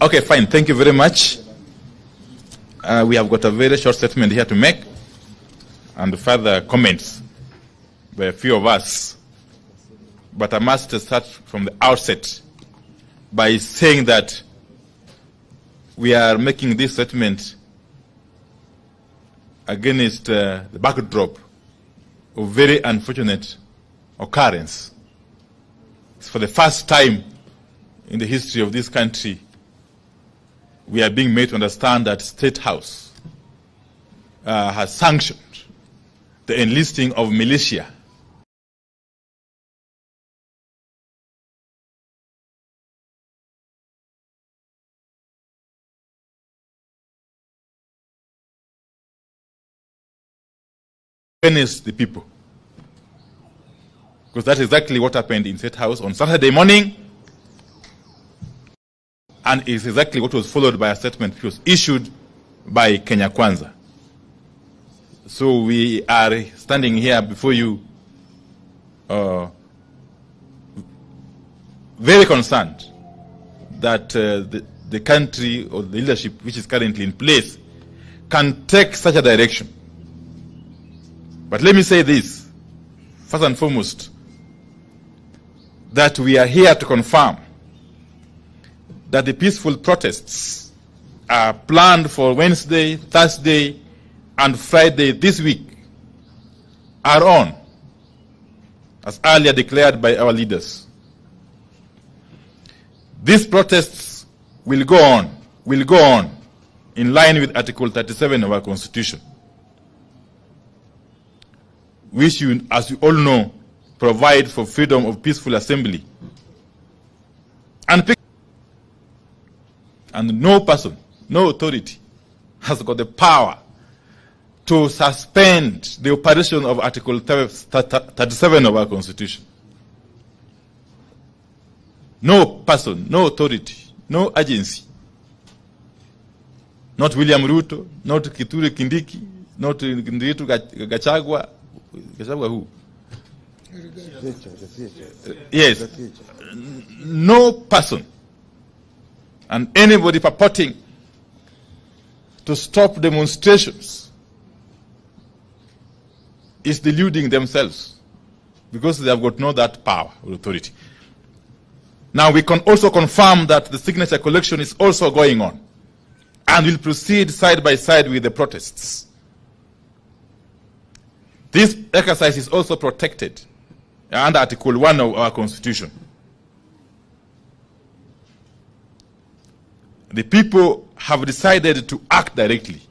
Okay, fine. Thank you very much. We have got a very short statement here to make and further comments by a few of us. But I must start from the outset by saying that we are making this statement against the backdrop of very unfortunate occurrence. It's for the first time in the history of this country we are being made to understand that State House has sanctioned the enlisting of militia against the people. Because that's exactly what happened in State House on Saturday morning, and it's exactly what was followed by a statement which was issued by Kenya Kwanza. So we are standing here before you very concerned that the country or the leadership which is currently in place can take such a direction. But let me say this, first and foremost, that we are here to confirm that the peaceful protests are planned for Wednesday, Thursday, and Friday this week are on, as earlier declared by our leaders. These protests will go on in line with Article 37 of our Constitution, which, as you all know, provide for freedom of peaceful assembly. And no person, no authority has got the power to suspend the operation of Article 37 of our Constitution. No person, no authority, no agency, not William Ruto, not Kithure Kindiki, not Ndiritu Gachagua. Who? Yes. No person and anybody purporting to stop demonstrations is deluding themselves, because they have got no that power or authority. Now we can also confirm that the signature collection is also going on and will proceed side by side with the protests. This exercise is also protected under Article 1 of our Constitution. The people have decided to act directly.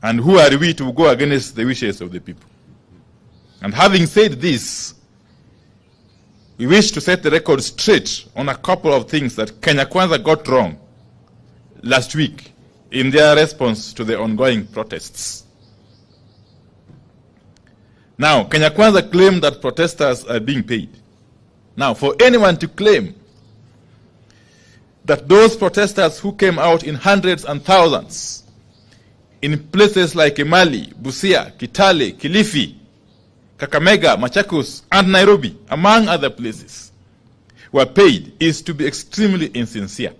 And who are we to go against the wishes of the people? And having said this, we wish to set the record straight on a couple of things that Kenya Kwanza got wrong last week in their response to the ongoing protests. Now, Kenya Kwanza claimed that protesters are being paid. Now, for anyone to claim that those protesters who came out in hundreds and thousands in places like Emali, Busia, Kitale, Kilifi, Kakamega, Machakos, and Nairobi, among other places, were paid is to be extremely insincere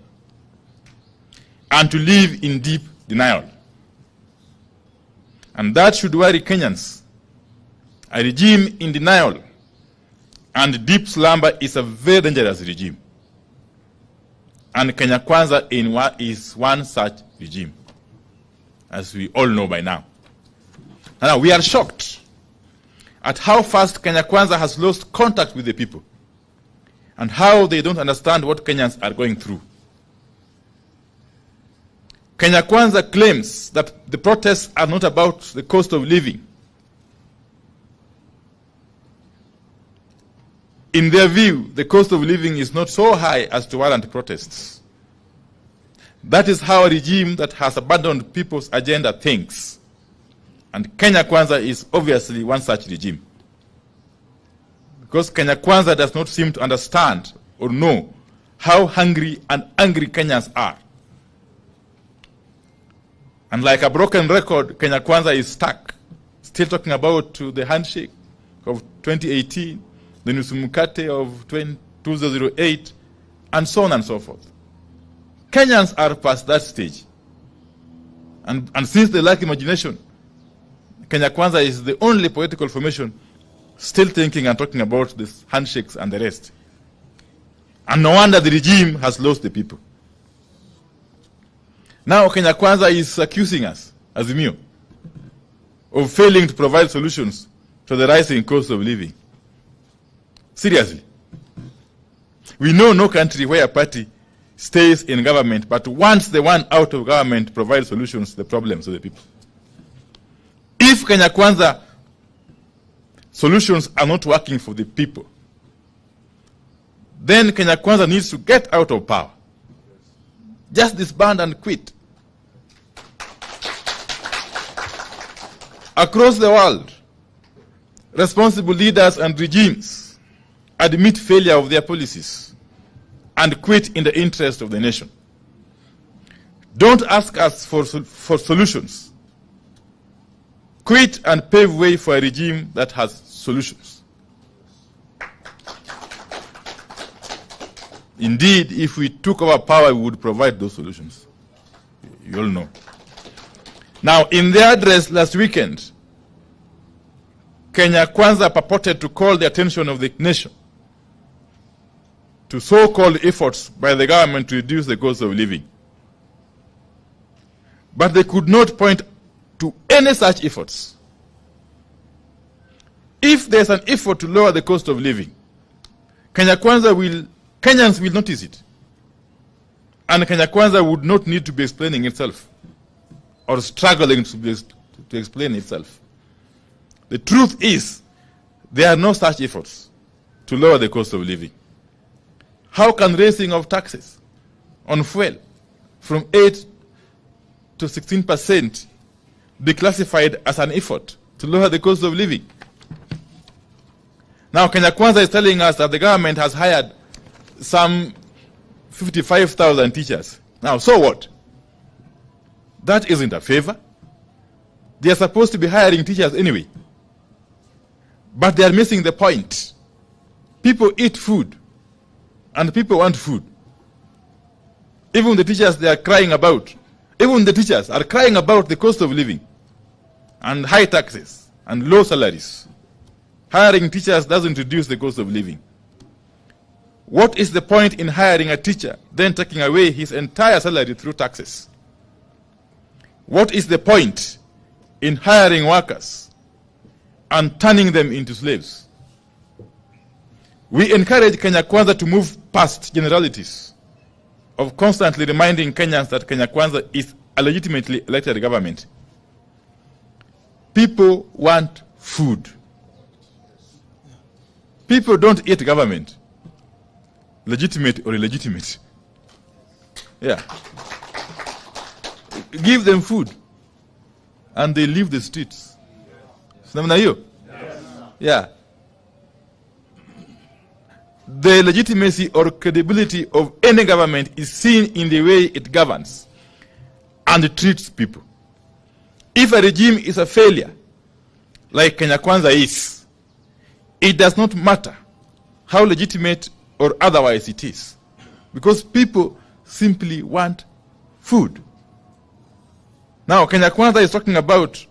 and to live in deep denial. And that should worry Kenyans. A regime in denial and deep slumber is a very dangerous regime. And Kenya Kwanza is one such regime, as we all know by now. Now, we are shocked at how fast Kenya Kwanza has lost contact with the people and how they don't understand what Kenyans are going through. Kenya Kwanza claims that the protests are not about the cost of living. In their view, the cost of living is not so high as to warrant protests. That is how a regime that has abandoned people's agenda thinks. And Kenya Kwanza is obviously one such regime. Because Kenya Kwanza does not seem to understand or know how hungry and angry Kenyans are. And like a broken record, Kenya Kwanza is stuck, still talking about the handshake of 2018, the Nusumukate of 2008, and so on and so forth. Kenyans are past that stage. And since they lack imagination, Kenya Kwanza is the only political formation still thinking and talking about this handshakes and the rest. And no wonder the regime has lost the people. Now Kenya Kwanza is accusing us, Azimio, of failing to provide solutions to the rising cost of living. Seriously. We know no country where a party stays in government, but once the one out of government provides solutions to the problems of the people. If Kenya Kwanza solutions are not working for the people, then Kenya Kwanza needs to get out of power. Just disband and quit. Across the world, responsible leaders and regimes admit failure of their policies and quit in the interest of the nation. Don't ask us for solutions. Quit and pave way for a regime that has solutions. Indeed, if we took over power, we would provide those solutions. You all know. Now, in their address last weekend, Kenya Kwanza purported to call the attention of the nation to so-called efforts by the government to reduce the cost of living. But they could not point to any such efforts. If there's an effort to lower the cost of living, Kenyans will notice it. And Kenya Kwanza would not need to be explaining itself or struggling to explain itself. The truth is, there are no such efforts to lower the cost of living. How can raising of taxes on fuel from 8 to 16% be classified as an effort to lower the cost of living? Now, Kenya Kwanza is telling us that the government has hired some 55,000 teachers. Now, so what? That isn't a favor. They are supposed to be hiring teachers anyway. But they are missing the point. People eat food, and people want food. Even the teachers they are crying about, even the teachers are crying about the cost of living, and high taxes, and low salaries. Hiring teachers doesn't reduce the cost of living. What is the point in hiring a teacher, then taking away his entire salary through taxes? What is the point in hiring workers and turning them into slaves? We encourage Kenya Kwanza to move past generalities of constantly reminding Kenyans that Kenya Kwanza is a legitimately elected government. People want food. People don't eat government, legitimate or illegitimate. Yeah. Give them food, and they leave the streets. Yes. Yeah. The legitimacy or credibility of any government is seen in the way it governs and treats people. If a regime is a failure, like Kenya Kwanza is, it does not matter how legitimate or otherwise it is, because people simply want food. Now, Kenya Kwanza is talking about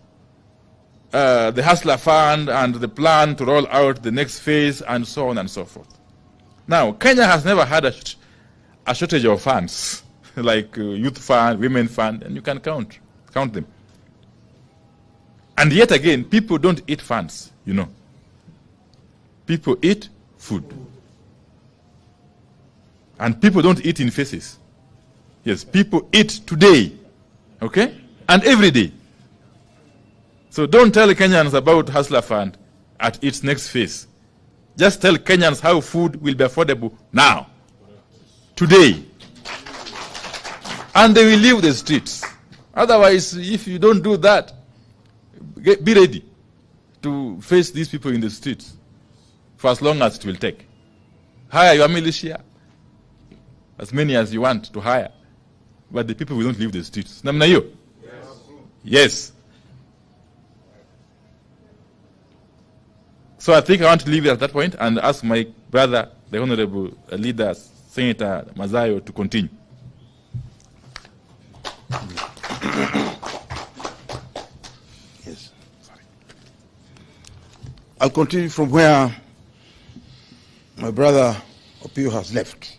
the Hustler Fund and the plan to roll out the next phase and so on and so forth. Now, Kenya has never had a shortage of funds, like youth fund, women fund, and you can count them. And yet again, people don't eat funds, you know. People eat food. And people don't eat in faces. Yes, people eat today, okay? And every day. So don't tell Kenyans about Hustler Fund at its next phase. Just tell Kenyans how food will be affordable now, today. And they will leave the streets. Otherwise, if you don't do that, be ready to face these people in the streets for as long as it will take. Hire your militia, as many as you want to hire, but the people will not leave the streets. Namna hiyo? Yes. So I think I want to leave it at that point and ask my brother the Honorable Leader, Senator Mazayo, to continue. Yes. I'll continue from where my brother Opio has left.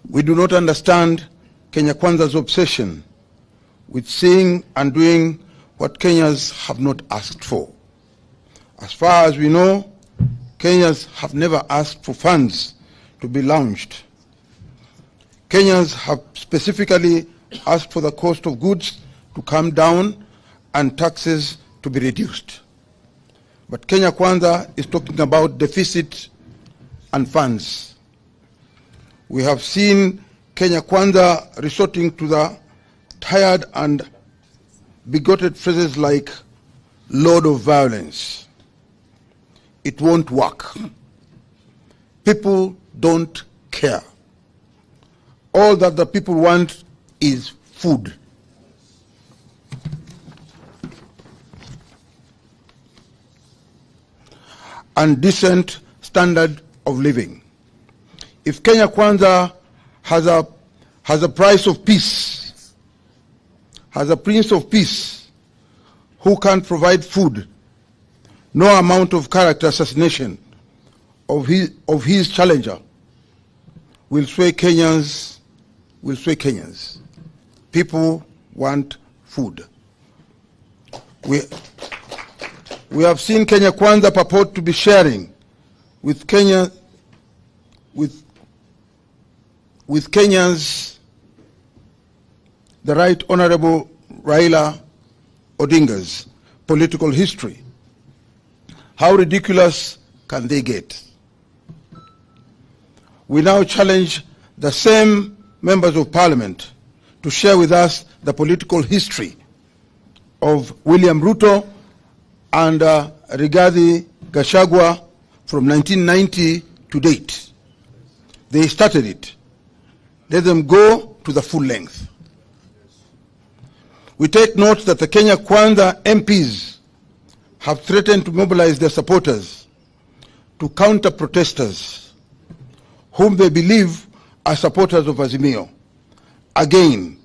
We do not understand Kenya Kwanza's obsession with saying and doing what Kenyans have not asked for. As far as we know, Kenyans have never asked for funds to be launched. Kenyans have specifically asked for the cost of goods to come down and taxes to be reduced. But Kenya Kwanza is talking about deficit and funds. We have seen Kenya Kwanza resorting to the tired and bigoted phrases like "load of violence." It won't work. People don't care. All that the people want is food. And decent standard of living. If Kenya Kwanza has a price of peace, has a prince of peace who can't provide food, no amount of character assassination of his challenger will sway Kenyans. People want food. We have seen Kenya Kwanza purport to be sharing with Kenyans the Right Honorable Raila Odinga's political history. How ridiculous can they get? We now challenge the same members of Parliament to share with us the political history of William Ruto and Rigathi Gachagua from 1990 to date. They started it. Let them go to the full length. We take note that the Kenya Kwanza MPs have threatened to mobilize their supporters to counter protesters whom they believe are supporters of Azimio. Again,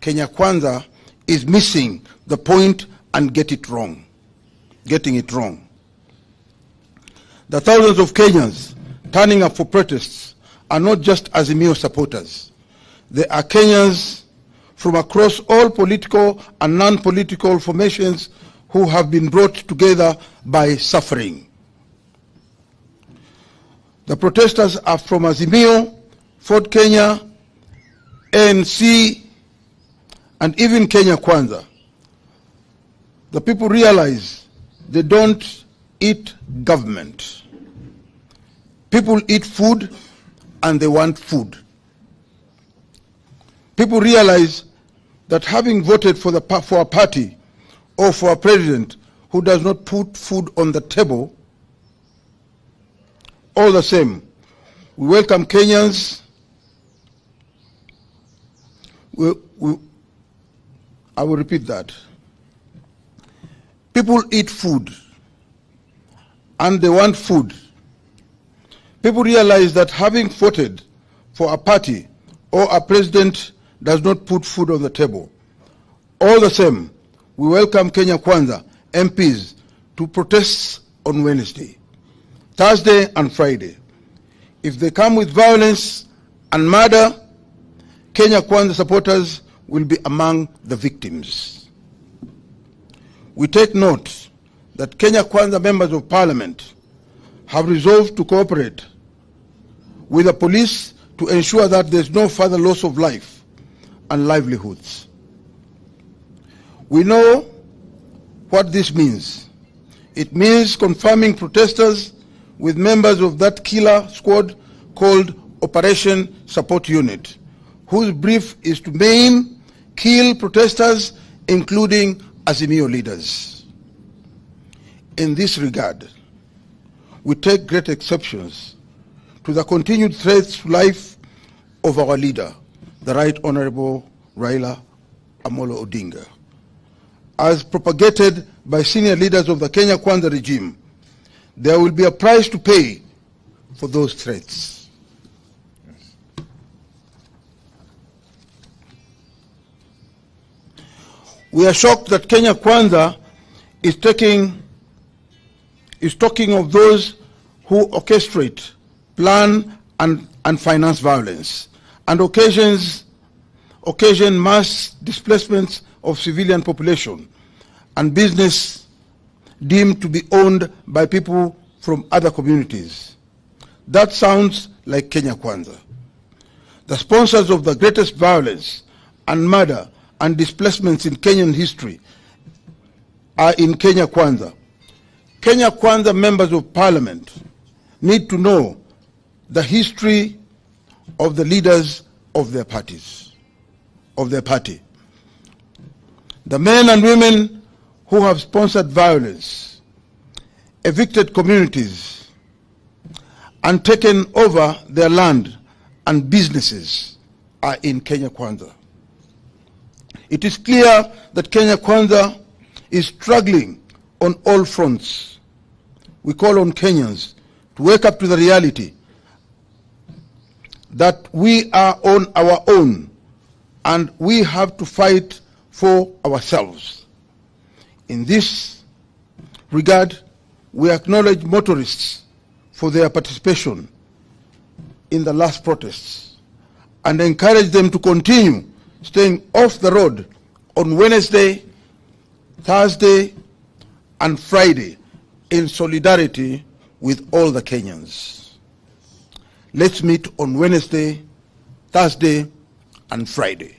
Kenya Kwanza is missing the point and getting it wrong. The thousands of Kenyans turning up for protests are not just Azimio supporters. They are Kenyans from across all political and non-political formations who have been brought together by suffering. The protesters are from Azimio, Ford Kenya, ANC, and even Kenya Kwanza. The people realize they don't eat government. People eat food and they want food. People realize that having voted for a party or for a president who does not put food on the table, all the same, we welcome Kenyans. I will repeat that. People eat food and they want food. People realize that having voted for a party or a president does not put food on the table. All the same, we welcome Kenya Kwanza MPs to protests on Wednesday, Thursday and Friday. If they come with violence and murder, Kenya Kwanza supporters will be among the victims. We take note that Kenya Kwanza members of Parliament have resolved to cooperate with the police to ensure that there is no further loss of life and livelihoods. We know what this means. It means confirming protesters with members of that killer squad called Operation Support Unit, whose brief is to maim, kill protesters, including Azimio leaders. In this regard, we take great exceptions to the continued threats to life of our leader, the Right Honorable Raila Amolo Odinga. As propagated by senior leaders of the Kenya Kwanza regime, there will be a price to pay for those threats. We are shocked that Kenya Kwanza is talking of those who orchestrate, plan, and finance violence, and occasion mass displacements of civilian population and business deemed to be owned by people from other communities. That sounds like Kenya Kwanza. The sponsors of the greatest violence and murder and displacements in Kenyan history are in Kenya Kwanza. Kenya Kwanza members of parliament need to know the history of the leaders of their parties, of their party. The men and women who have sponsored violence, evicted communities, and taken over their land and businesses are in Kenya Kwanza. It is clear that Kenya Kwanza is struggling on all fronts. We call on Kenyans to wake up to the reality that we are on our own and we have to fight for ourselves. In this regard, we acknowledge motorists for their participation in the last protests and encourage them to continue staying off the road on Wednesday, Thursday, and Friday in solidarity with all the Kenyans. Let's meet on Wednesday, Thursday, and Friday.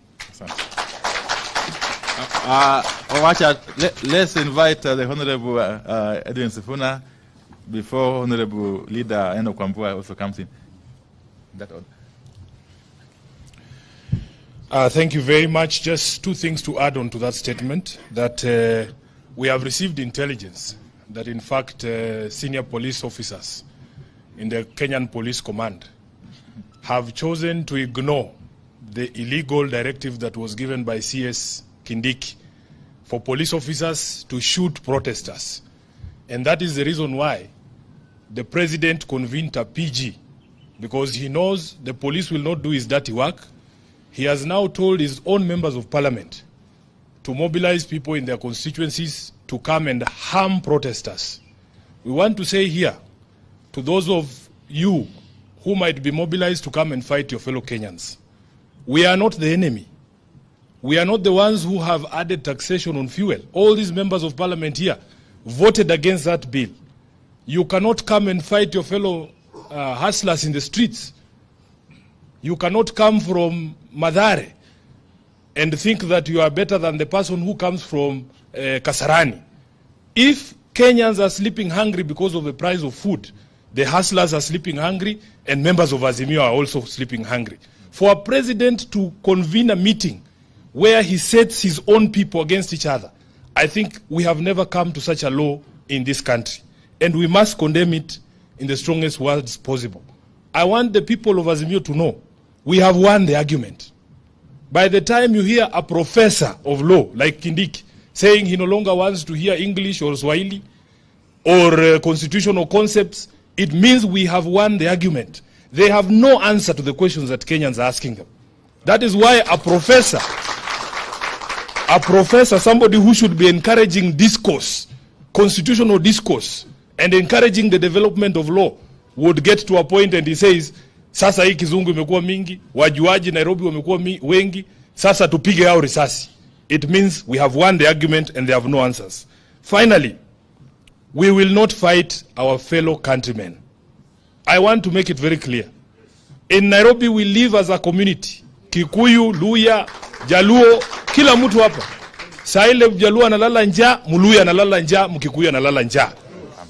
Let's invite the Honorable Edwin Sifuna before Honorable Leader Eno Kwambua also comes in. That order. Thank you very much. Just two things to add on to that statement, that we have received intelligence that in fact senior police officers in the Kenyan Police Command have chosen to ignore the illegal directive that was given by CS Kindiki for police officers to shoot protesters. And that is the reason why the president convened a PG, because he knows the police will not do his dirty work. He has now told his own members of parliament to mobilize people in their constituencies to come and harm protesters. We want to say here to those of you who might be mobilized to come and fight your fellow Kenyans, we are not the enemy. We are not the ones who have added taxation on fuel. All these members of parliament here voted against that bill. You cannot come and fight your fellow hustlers in the streets. You cannot come from Madare and think that you are better than the person who comes from Kasarani. If Kenyans are sleeping hungry because of the price of food, the hustlers are sleeping hungry and members of Azimio are also sleeping hungry. For a president to convene a meeting where he sets his own people against each other, I think we have never come to such a law in this country. And we must condemn it in the strongest words possible. I want the people of Azimio to know we have won the argument. By the time you hear a professor of law like Kindiki saying he no longer wants to hear English or Swahili or constitutional concepts, it means we have won the argument. They have no answer to the questions that Kenyans are asking them. That is why a professor, somebody who should be encouraging discourse, constitutional discourse, and encouraging the development of law, would get to a point and he says, sasa hii kizungu imekuwa mingi, wajuaji Nairobi wamekuwa wengi, sasa tupige hao risasi. It means we have won the argument and they have no answers. Finally, we will not fight our fellow countrymen. I want to make it very clear. In Nairobi, we live as a community. Kikuyu, Luya, Jaluo, kila mtu hapa. Saile Jaluo analala njaa, Muluya analala njaa, Mkikuyu analala njaa.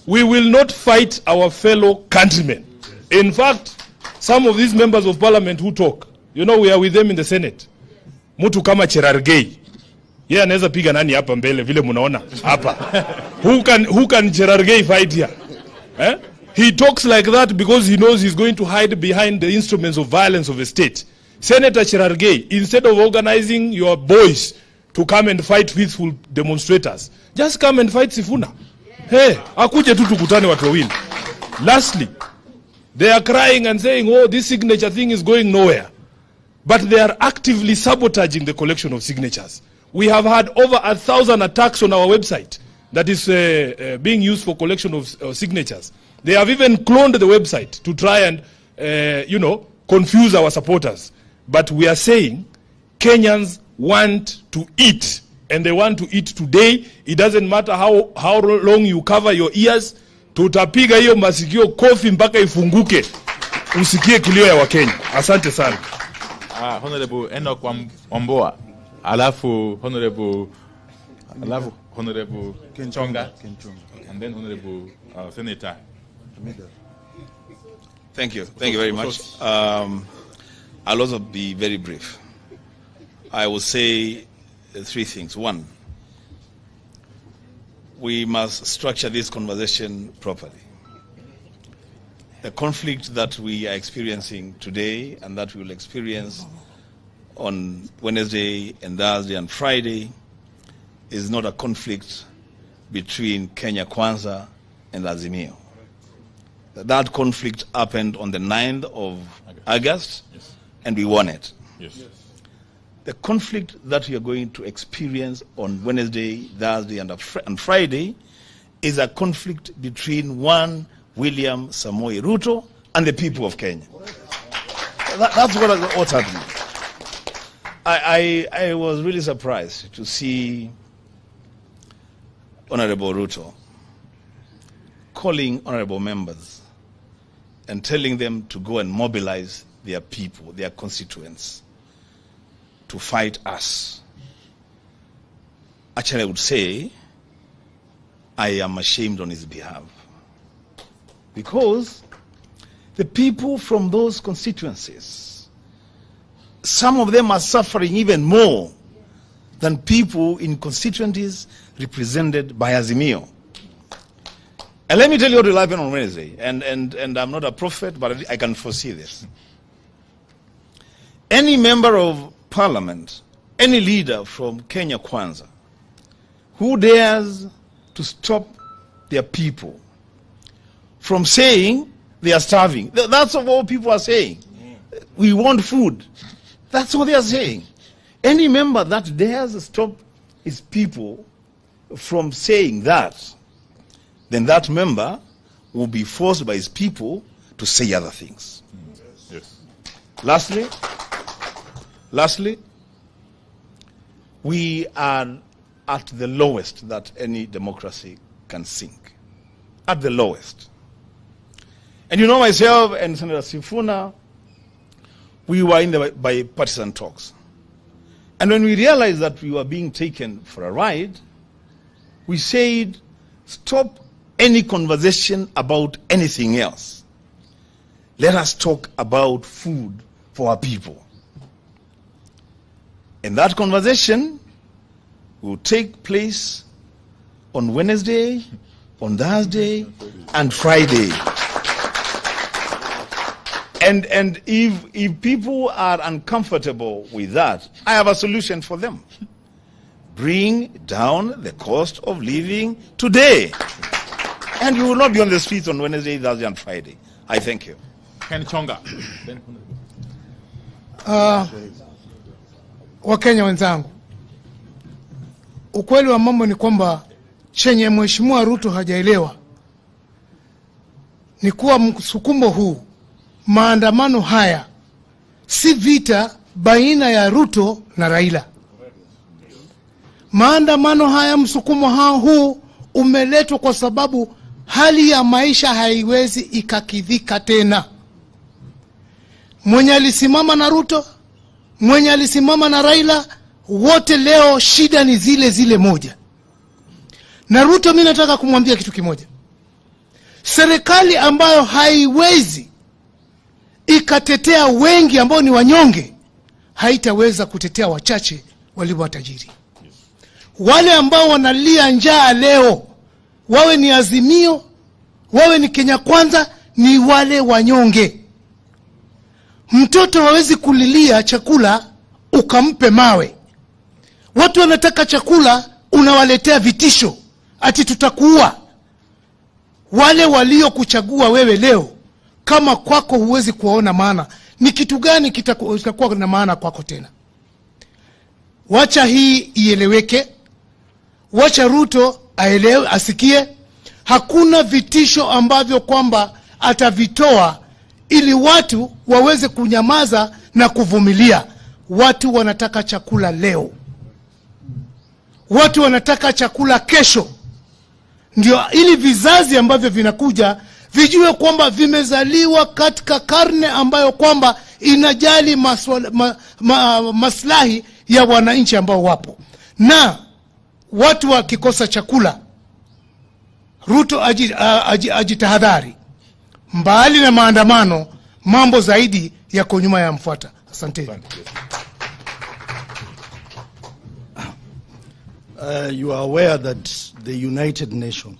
We will not fight our fellow countrymen. In fact, some of these members of parliament who talk, you know, we are with them in the Senate. Mtu kama Cherargei. Yeye anaweza piga nani hapa mbele vile mnaona hapa. Who can Cherargei fight here? Eh? He talks like that because he knows he's going to hide behind the instruments of violence of the state. Senator Cherargei, instead of organizing your boys to come and fight peaceful demonstrators, just come and fight Sifuna. Hey, akuje tu tukutane watu wawili. Lastly, They are crying and saying, oh, this signature thing is going nowhere. But they are actively sabotaging the collection of signatures. We have had over 1,000 attacks on our website that is being used for collection of signatures. They have even cloned the website to try and, confuse our supporters. But we are saying Kenyans want to eat, and they want to eat today. It doesn't matter how long you cover your ears. Tutapiga hiyo masikio kofi mpaka ifunguke. Usikie kilio ya Wakenya. Asante sana. Honorable Enoch Wamboa. Alafu Honorable Kenchonga. And then Honorable Senator. Thank you very much. I'll also be very brief. I will say three things. One, we must structure this conversation properly. The conflict that we are experiencing today and that we will experience on Wednesday and Thursday and Friday is not a conflict between Kenya Kwanza and Azimio. That conflict happened on the 9th of August, yes, and we won it. Yes. The conflict that we are going to experience on Wednesday, Thursday, and Friday is a conflict between one William Samoei Ruto and the people of Kenya. That's what's happening. I was really surprised to see Honorable Ruto calling honorable members and telling them to go and mobilize their people, their constituents, to fight us. Actually, I would say I am ashamed on his behalf. Because the people from those constituencies, some of them are suffering even more than people in constituencies represented by Azimio. And let me tell you what will happen on Wednesday. And I'm not a prophet, but I can foresee this. Any member of Parliament, any leader from Kenya Kwanza, who dares to stop their people from saying they are starving. That's what people are saying. We want food. That's what they are saying. Any member that dares stop his people from saying that, then that member will be forced by his people to say other things. Yes. Lastly, we are at the lowest that any democracy can sink. At the lowest. And you know, myself and Senator Sifuna, we were in the bipartisan talks. And when we realized that we were being taken for a ride, we said, stop any conversation about anything else. Let us talk about food for our people. And that conversation will take place on Wednesday, on Thursday, and Friday. And if people are uncomfortable with that, I have a solution for them. Bring down the cost of living today. And you will not be on the streets on Wednesday, Thursday, and Friday. I thank you. Ken Chonga. Wakenya wenzangu, ukweli wa mambo ni kwamba chenye Mheshimiwa Ruto hajaelewa ni kuwa msukumo huu, maandamano haya si vita baina ya Ruto na Raila. Maandamano haya, msukumo huu umeletwa kwa sababu hali ya maisha haiwezi ikakidhika tena. Mwenye alisimama na Ruto, mwenye alisimama na Raila, wote leo shida ni zile moja. Na Ruto, mimi nataka kumwambia kitu kimoja. Serikali ambayo haiwezi ikatetea wengi ambao ni wanyonge, haitaweza kutetea wachache walio watajiri. Wale ambao wanalia njaa leo, wawe ni Azimio, wawe ni Kenya Kwanza, ni wale wanyonge. Mtoto hawezi kulilia chakula ukampe mawe. Watu wanataka chakula, unawaletea vitisho ati tutakuua. Wale walio kuchagua wewe leo kama kwako huwezi kuona maana, ni kitu gani kitakuwa na maana kwako tena? Wacha hii ieleweke. Wacha Ruto aelewe, asikie. Hakuna vitisho ambavyo kwamba atavitoa ili watu waweze kunyamaza na kuvumilia. Watu wanataka chakula leo. Watu wanataka chakula kesho. Ndio ili vizazi ambavyo vinakuja vijue kwamba vimezaliwa katika karne ambayo kwamba inajali maslahi ya wananchi ambao wapo. Na watu wakikosa chakula, Ruto ajitahadhari. Mbali na maandamano, mambo zaidi yako nyuma ya mfuata. Asante. You are aware that the United Nations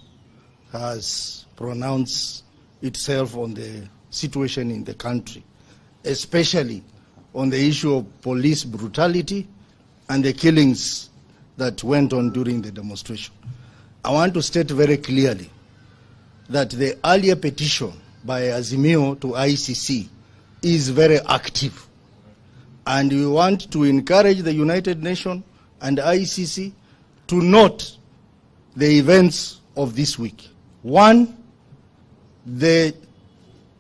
has pronounced itself on the situation in the country, especially on the issue of police brutality and the killings that went on during the demonstration. I want to state very clearly that the earlier petition by Azimio to ICC is very active. And we want to encourage the United Nations and ICC to note the events of this week. One, the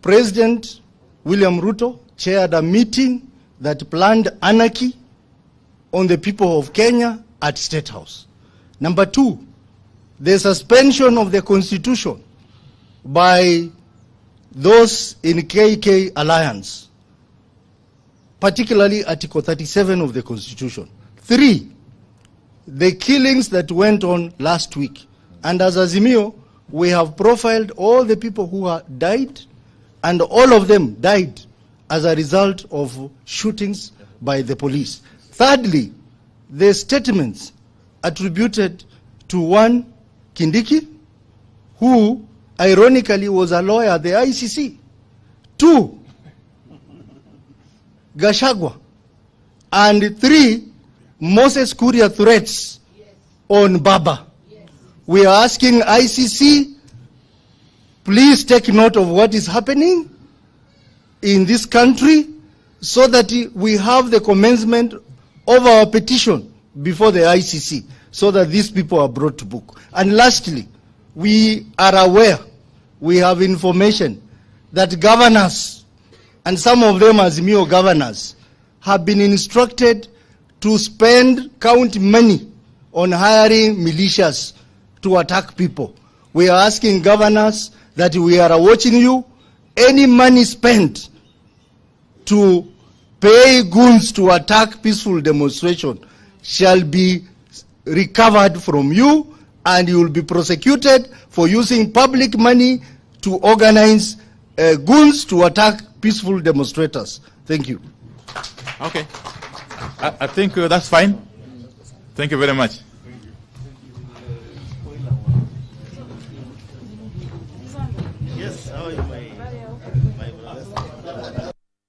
President William Ruto chaired a meeting that planned anarchy on the people of Kenya at State House. Number two, the suspension of the Constitution by those in KK Alliance, particularly Article 37 of the Constitution. Three, the killings that went on last week. And as Azimio, we have profiled all the people who died, and all of them died as a result of shootings by the police. Thirdly, the statements attributed to one Kindiki, who ironically was a lawyer at the ICC. Two, Gashagwa. And three, Moses Kuria threats on Baba. We are asking ICC, please take note of what is happening in this country so that we have the commencement of our petition before the ICC so that these people are brought to book. And lastly, we are aware, we have information that governors, and some of them Azimio governors, have been instructed to spend county money on hiring militias to attack people. We are asking governors that we are watching you. Any money spent to pay goons to attack peaceful demonstration shall be recovered from you, and you will be prosecuted for using public money to organize goons to attack peaceful demonstrators. Thank you. Okay. I think that's fine. Thank you very much. Yes, how are you?